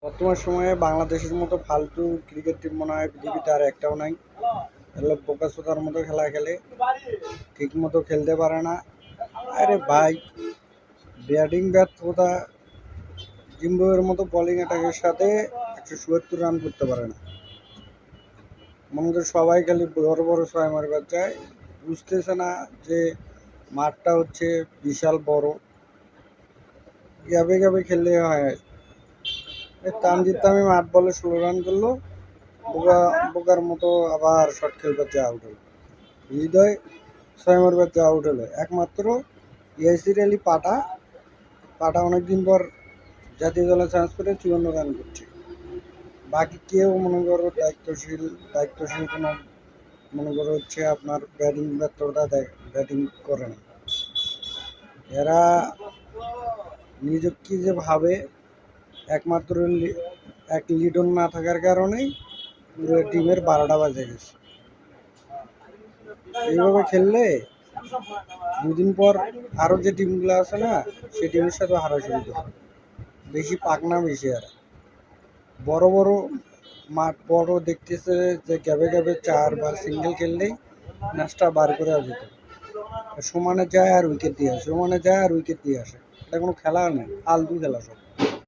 বর্তমান সময়ে বাংলাদেশের মতো ফালতু ক্রিকেট টিম মনে হয় পৃথিবীতে আর একটাও নাই। এগুলো বোকাচোদার মতো খেলা খেলে, ঠিক মতো খেলতে পারে না। আরে ভাই, ব্যাটিং ব্যর্থতা, জিম্বাবুয়ের মতো বোলিং অ্যাটাকের সাথে 174 রান করতে পারে না। মনে করি সবাই খালি বড় বড় ছয় মারবার চায়, বুঝতেছে না যে মাঠটা হচ্ছে বিশাল বড়, গ্যাবে গ্যাবে খেললে হয়। তানজিদ তামিম 8 বলে 16 রান করলো, বোকা বোকার মতো আবার শট খেলবার চেয়ে আউট হলো। হৃদয় 6 মারবার চেয়ে আউট হলো একমাত্র ইয়াসির আলী পাটা। অনেকদিন পর জাতীয় দলে চান্স পেলে 54 রান করছে। বাকি কেউ মনে করো দায়িত্বশীল কোনো মনে করো হচ্ছে আপনার ব্যাটিং ব্যর্থতা ব্যাটিং করে না। এরা নিজেকে যে ভাবে, একমাত্র এক লিডন না থাকার কারণেই পুরো টিমের 12টা বাজে গেছে। এইভাবে খেললে দুদিন পর আরো যে টিমগুলো আছে না, সেই টিমের সাথে হারা শুরু করবে। বেশি পাকনা বেশি আর বড় বড় মাঠ বড় দেখতেছে যে গ্যাবে গ্যাবে 4 বা সিঙ্গেল খেললেই ম্যাচটা বার করে যেত। সমানে যায় আর উইকেট দিয়ে আসে, সমানে যায় আর উইকেট দিয়ে আসে। এটা কোনো খেলা নেই, ফালতু খেলা সব।